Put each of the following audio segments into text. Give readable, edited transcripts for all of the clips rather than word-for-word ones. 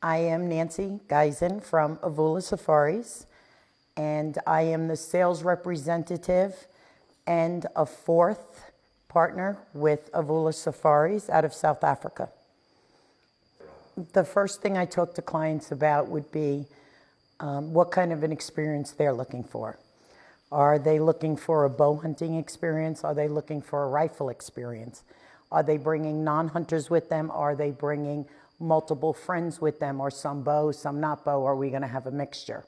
I am Nancy Gysin from Avula Safaris, and I am the sales representative and a fourth partner with Avula Safaris out of South Africa. The first thing I talk to clients about would be what kind of an experience they're looking for. Are they looking for a bow hunting experience? Are they looking for a rifle experience? Are they bringing non-hunters with them? Are they bringing multiple friends with them, or some bow, some not bow? Are we going to have a mixture?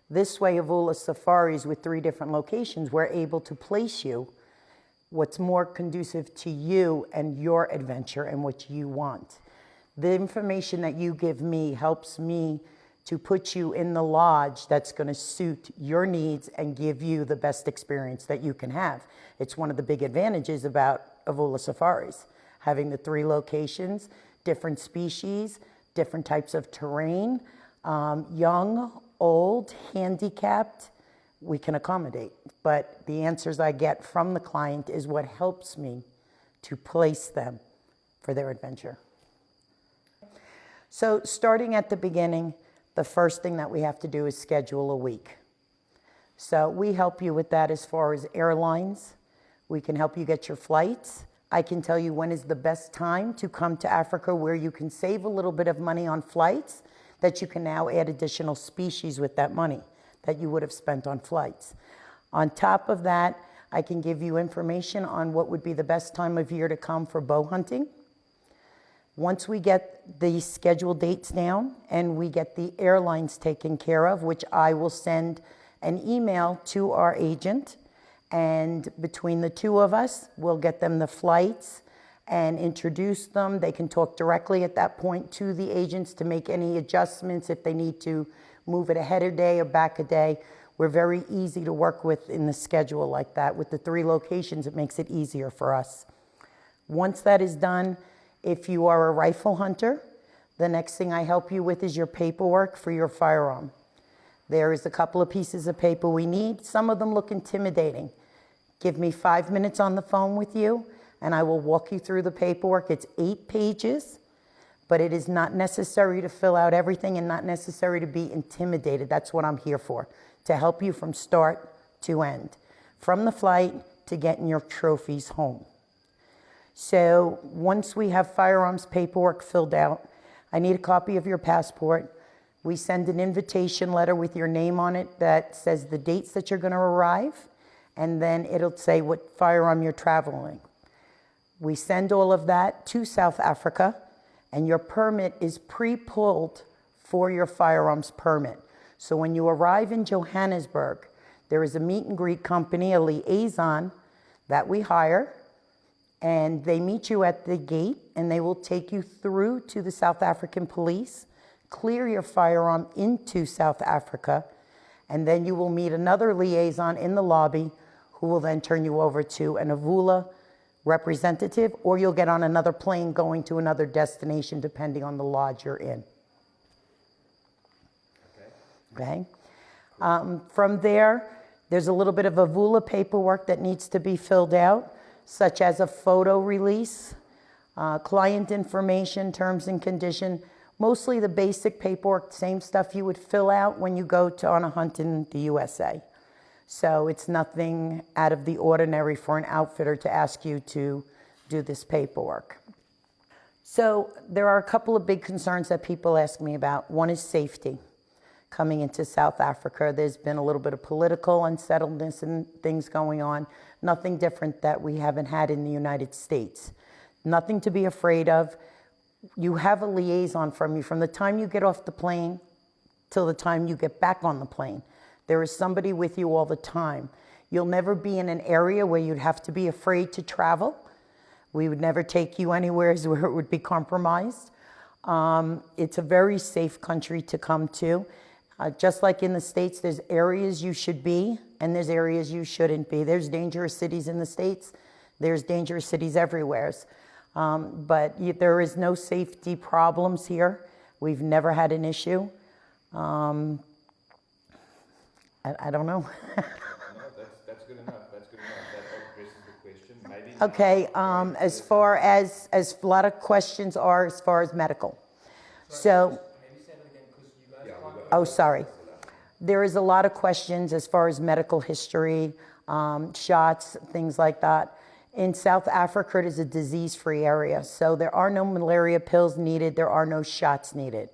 This way, Avula Safaris, with 3 different locations, we're able to place you what's more conducive to you and your adventure and what you want. The information that you give me helps me to put you in the lodge that's going to suit your needs and give you the best experience that you can have. It's one of the big advantages about Avula Safaris, having the 3 locations, different species, different types of terrain, young, old, handicapped, we can accommodate. But the answers I get from the client is what helps me to place them for their adventure. So starting at the beginning, the first thing that we have to do is schedule a week. So we help you with that as far as airlines. We can help you get your flights. I can tell you when is the best time to come to Africa, where you can save a little bit of money on flights, that you can now add additional species with that money that you would have spent on flights. On top of that, I can give you information on what would be the best time of year to come for bow hunting. Once we get the scheduled dates down and we get the airlines taken care of, which I will send an email to our agent, and between the 2 of us, we'll get them the flights and introduce them. They can talk directly at that point to the agents to make any adjustments if they need to move it ahead a day or back a day. We're very easy to work with in the schedule like that. With the 3 locations, it makes it easier for us. Once that is done, if you are a rifle hunter, the next thing I help you with is your paperwork for your firearm. There is a couple of pieces of paper we need. Some of them look intimidating. Give me 5 minutes on the phone with you, and I will walk you through the paperwork. It's 8 pages, but it is not necessary to fill out everything and not necessary to be intimidated. That's what I'm here for, to help you from start to end, from the flight to getting your trophies home. So once we have firearms paperwork filled out, I need a copy of your passport. We send an invitation letter with your name on it that says the dates that you're going to arrive, and then it'll say what firearm you're traveling. We send all of that to South Africa, and your permit is pre-pulled for your firearms permit. So when you arrive in Johannesburg, there is a meet and greet company, a liaison that we hire, and they meet you at the gate, and they will take you through to the South African police, clear your firearm into South Africa, and then you will meet another liaison in the lobby who will then turn you over to an Avula representative, or you'll get on another plane going to another destination depending on the lodge you're in. Okay? From there, there's a little bit of Avula paperwork that needs to be filled out, such as a photo release, client information, terms and condition, mostly the basic paperwork, same stuff you would fill out when you go on a hunt in the USA. So it's nothing out of the ordinary for an outfitter to ask you to do this paperwork. So there are a couple of big concerns that people ask me about. One is safety. Coming into South Africa, there's been a little bit of political unsettledness and things going on. Nothing different that we haven't had in the United States. Nothing to be afraid of. You have a liaison from you from the time you get off the plane till the time you get back on the plane. There is somebody with you all the time. You'll never be in an area where you'd have to be afraid to travel. We would never take you anywhere where it would be compromised. It's a very safe country to come to. Just like in the States, there's areas you should be and there's areas you shouldn't be. There's dangerous cities in the States. There's dangerous cities everywhere. But there is no safety problems here. We've never had an issue. I don't know. No, that's good enough. That's good enough. That addresses the question. Maybe Okay. As far as a lot of questions are as far as medical. So Maybe say it Oh, sorry. There is a lot of questions as far as medical history, shots, things like that. In South Africa, it is a disease-free area, so there are no malaria pills needed, there are no shots needed.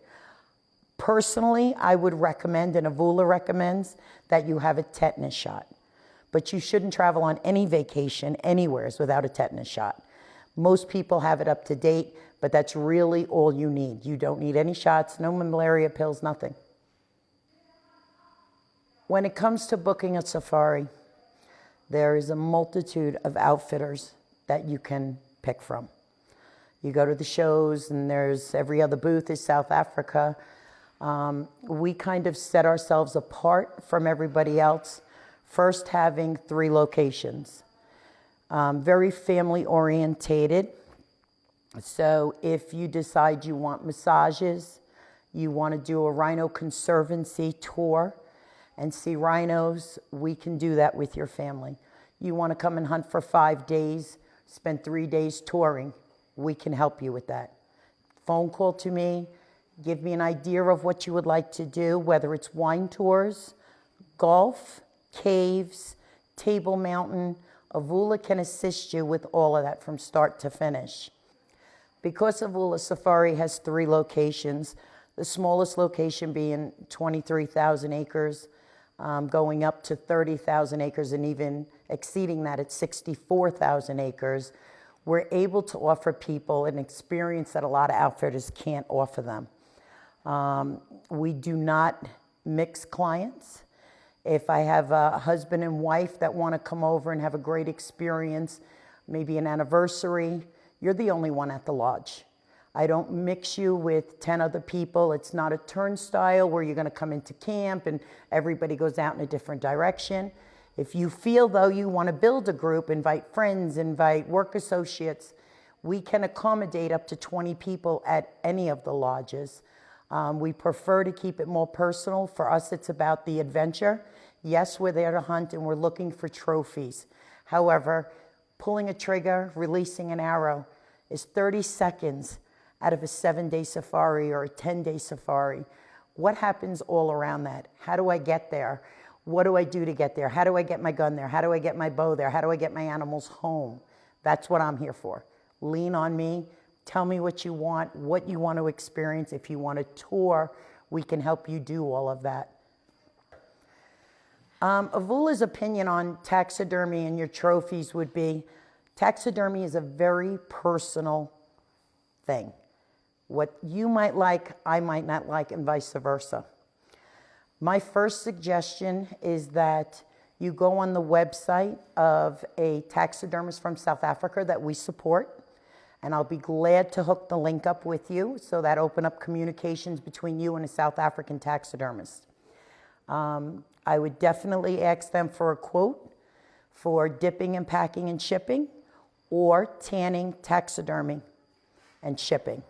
Personally, I would recommend, and Avula recommends, that you have a tetanus shot. But you shouldn't travel on any vacation anywhere without a tetanus shot. Most people have it up to date, but that's really all you need. You don't need any shots, no malaria pills, nothing. When it comes to booking a safari, there is a multitude of outfitters that you can pick from. You go to the shows and there's every other booth is South Africa. We kind of set ourselves apart from everybody else, first having 3 locations. Very family orientated. So if you decide you want massages, you want to do a Rhino Conservancy tour and see rhinos, we can do that with your family. You want to come and hunt for 5 days, spend 3 days touring, we can help you with that. Phone call to me, give me an idea of what you would like to do, whether it's wine tours, golf, caves, Table Mountain. Avula can assist you with all of that from start to finish. Because Avula Safari has 3 locations, the smallest location being 23,000 acres, going up to 30,000 acres and even exceeding that at 64,000 acres, we're able to offer people an experience that a lot of outfitters can't offer them. We do not mix clients. If I have a husband and wife that want to come over and have a great experience, maybe an anniversary, you're the only one at the lodge. I don't mix you with 10 other people. It's not a turnstile where you're going to come into camp and everybody goes out in a different direction. If you feel, though, you want to build a group, invite friends, invite work associates, we can accommodate up to 20 people at any of the lodges. We prefer to keep it more personal. For us, it's about the adventure. Yes, we're there to hunt and we're looking for trophies. However, pulling a trigger, releasing an arrow is 30 seconds out of a 7-day safari or a 10-day safari. What happens all around that? How do I get there? What do I do to get there? How do I get my gun there? How do I get my bow there? How do I get my animals home? That's what I'm here for. Lean on me. Tell me what you want to experience. If you want a tour, we can help you do all of that. Avula's opinion on taxidermy and your trophies would be, taxidermy is a very personal thing. What you might like, I might not like, and vice versa. My first suggestion is that you go on the website of a taxidermist from South Africa that we support, and I'll be glad to hook the link up with you, so that open up communications between you and a South African taxidermist. I would definitely ask them for a quote for dipping and packing and shipping, or tanning, taxidermy, and shipping.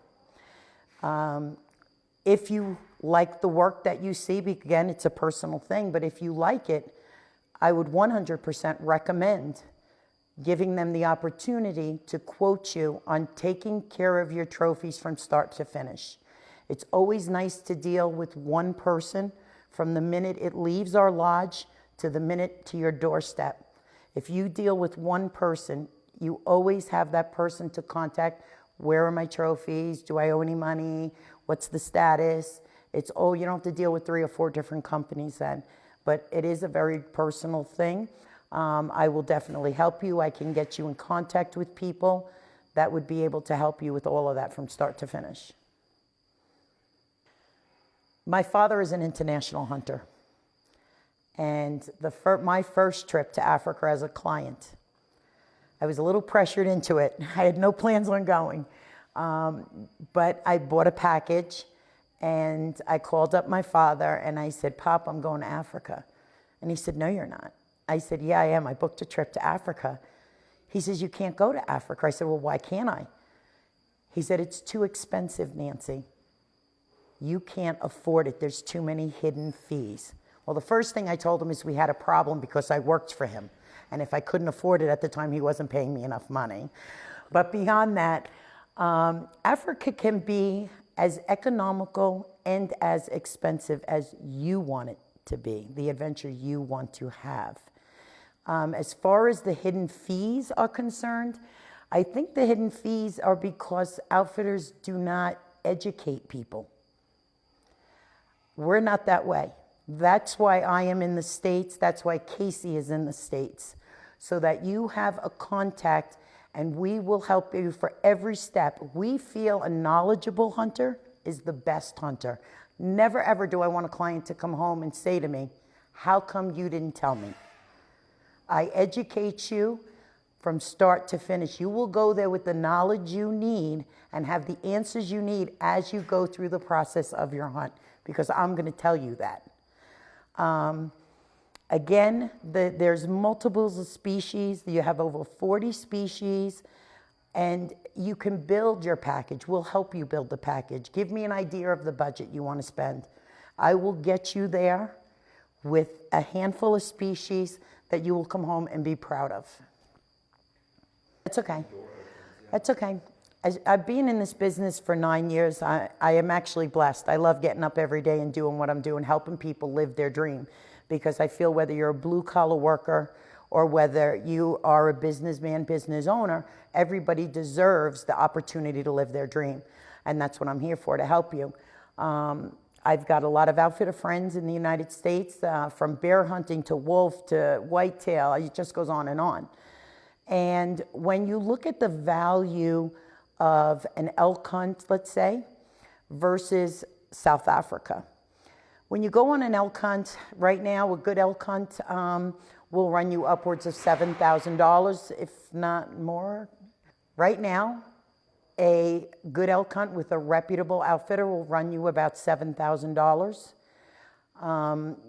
If you like the work that you see, again, it's a personal thing, but if you like it, I would 100% recommend giving them the opportunity to quote you on taking care of your trophies from start to finish. It's always nice to deal with one person from the minute it leaves our lodge to the minute to your doorstep. If you deal with one person, you always have that person to contact. Where are my trophies? Do I owe any money? What's the status? You don't have to deal with 3 or 4 different companies then. But it is a very personal thing. I will definitely help you. I can get you in contact with people that would be able to help you with all of that from start to finish. My father is an international hunter. And my first trip to Africa as a client, I was a little pressured into it. I had no plans on going. But I bought a package and I called up my father and I said, "Pop, I'm going to Africa." And he said, "No, you're not." I said, "Yeah, I am. I booked a trip to Africa." He says, "You can't go to Africa." I said, "Well, why can't I?" He said, "It's too expensive, Nancy. You can't afford it. There's too many hidden fees." Well, the first thing I told him is we had a problem because I worked for him. And if I couldn't afford it at the time, he wasn't paying me enough money. But beyond that, Africa can be as economical and as expensive as you want it to be, the adventure you want to have. As far as the hidden fees are concerned, I think the hidden fees are because outfitters do not educate people. We're not that way. That's why I am in the States. That's why Casey is in the States. So that you have a contact and we will help you for every step. We feel a knowledgeable hunter is the best hunter. Never ever do I want a client to come home and say to me, how come you didn't tell me? I educate you from start to finish. You will go there with the knowledge you need and have the answers you need as you go through the process of your hunt, because I'm going to tell you that. Again, there's multiples of species. You have over 40 species, and you can build your package. We'll help you build the package. Give me an idea of the budget you want to spend. I will get you there with a handful of species that you will come home and be proud of. It's okay. That's okay. I've been in this business for 9 years. I am actually blessed. I love getting up every day and doing what I'm doing, helping people live their dream. Because I feel whether you're a blue-collar worker or whether you are a businessman, business owner, everybody deserves the opportunity to live their dream. And that's what I'm here for, to help you. I've got a lot of outfitter friends in the United States, from bear hunting to wolf to whitetail. It just goes on and on. And when you look at the value of an elk hunt, let's say, versus South Africa. When you go on an elk hunt, right now, a good elk hunt will run you upwards of $7,000, if not more. Right now, a good elk hunt with a reputable outfitter will run you about $7,000.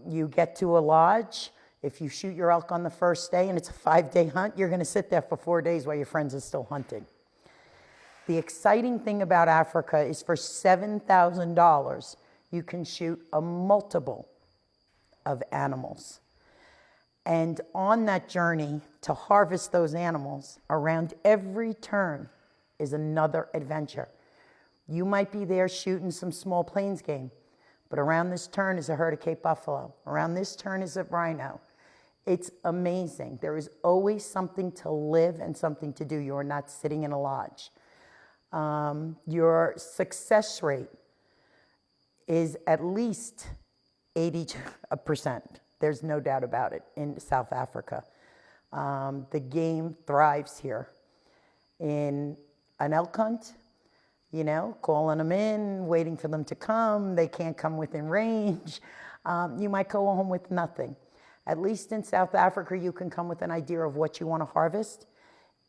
You get to a lodge. If you shoot your elk on the first day and it's a 5-day hunt, you're going to sit there for 4 days while your friends are still hunting. The exciting thing about Africa is for $7,000, you can shoot a multiple of animals. And on that journey to harvest those animals, around every turn is another adventure. You might be there shooting some small plains game, but around this turn is a herd of Cape buffalo. Around this turn is a rhino. It's amazing. There is always something to live and something to do. You're not sitting in a lodge. Your success rate is at least 80%. There's no doubt about it in South Africa. The game thrives here. In an elk hunt, you know, calling them in, waiting for them to come. They can't come within range. You might go home with nothing. At least in South Africa, you can come with an idea of what you want to harvest.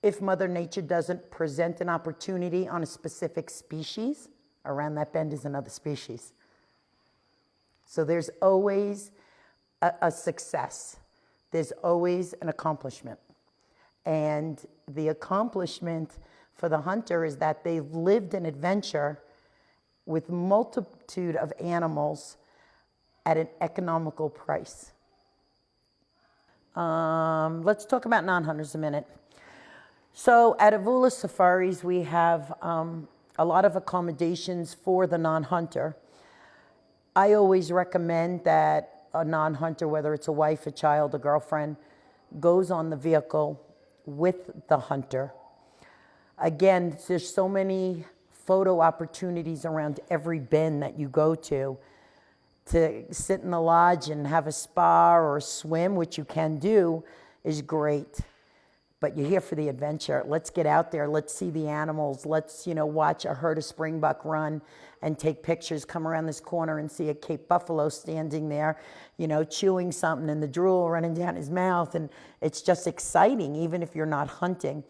If Mother Nature doesn't present an opportunity on a specific species, around that bend is another species. So there's always a success. There's always an accomplishment. And the accomplishment for the hunter is that they've lived an adventure with multitude of animals at an economical price. Let's talk about non-hunters a minute. So at Avula Safaris, we have a lot of accommodations for the non-hunter. I always recommend that a non-hunter, whether it's a wife, a child, a girlfriend, goes on the vehicle with the hunter. Again, there's so many photo opportunities around every bend that you go to sit in the lodge and have a spa or a swim, which you can do, is great. But you're here for the adventure. Let's get out there. Let's see the animals. Let's, watch a herd of springbuck run and take pictures, come around this corner and see a Cape buffalo standing there, chewing something and the drool running down his mouth. And it's just exciting, even if you're not hunting.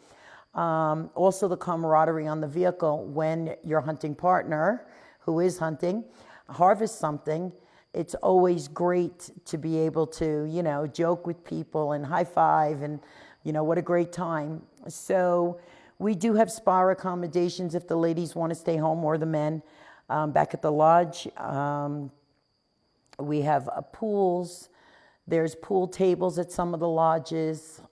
Also the camaraderie on the vehicle when your hunting partner, who is hunting, harvests something. It's always great to be able to, joke with people and high five and, what a great time. So we do have spa accommodations if the ladies want to stay home or the men. Back at the lodge, we have pools. There's pool tables at some of the lodges.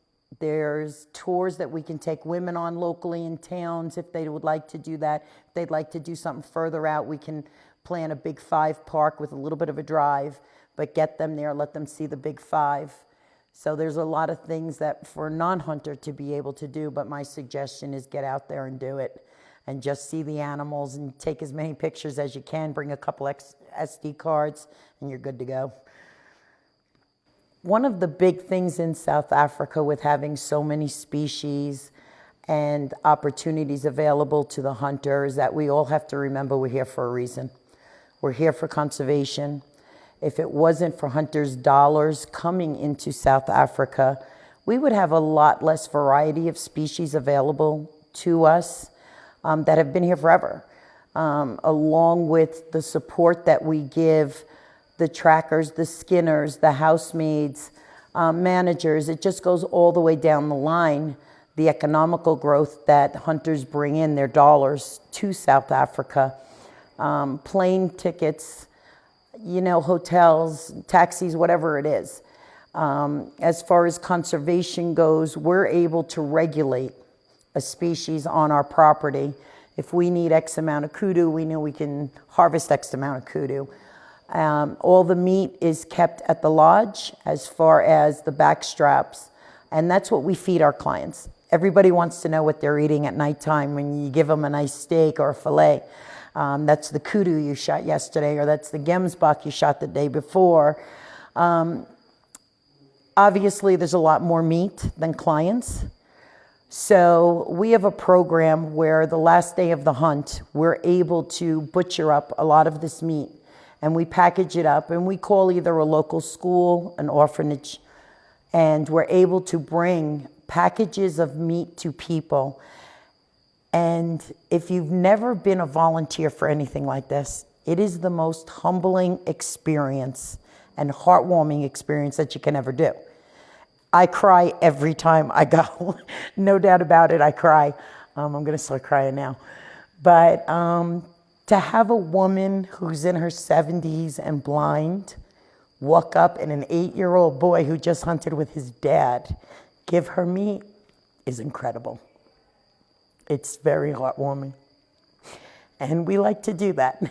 There's tours that we can take women on locally in towns if they would like to do that. If they'd like to do something further out, we can plan a big 5 park with a little bit of a drive, but get them there, let them see the big 5. So there's a lot of things that for a non-hunter to be able to do, but my suggestion is get out there and do it and just see the animals and take as many pictures as you can, bring a couple SD cards, and you're good to go. One of the big things in South Africa with having so many species and opportunities available to the hunter is that we all have to remember we're here for a reason. We're here for conservation. If it wasn't for hunters' dollars coming into South Africa, we would have a lot less variety of species available to us that have been here forever, along with the support that we give the trackers, the skinners, the housemaids, managers. It just goes all the way down the line, the economical growth that hunters bring in their dollars to South Africa. Plane tickets, hotels, taxis, whatever it is. As far as conservation goes, we're able to regulate a species on our property. If we need X amount of kudu, we know we can harvest X amount of kudu. All the meat is kept at the lodge as far as the back straps, and that's what we feed our clients. Everybody wants to know what they're eating at nighttime when you give them a nice steak or a filet. That's the kudu you shot yesterday, or that's the gemsbok you shot the day before. Obviously, there's a lot more meat than clients. So we have a program where the last day of the hunt, we're able to butcher up a lot of this meat, and we package it up, and we call either a local school, an orphanage, and we're able to bring packages of meat to people. And if you've never been a volunteer for anything like this, it is the most humbling experience and heartwarming experience that you can ever do. I cry every time I go. No doubt about it, I cry. I'm going to start crying now. But to have a woman who's in her 70s and blind walk up and an 8-year-old boy who just hunted with his dad give her meat is incredible. It's very heartwarming. And we like to do that.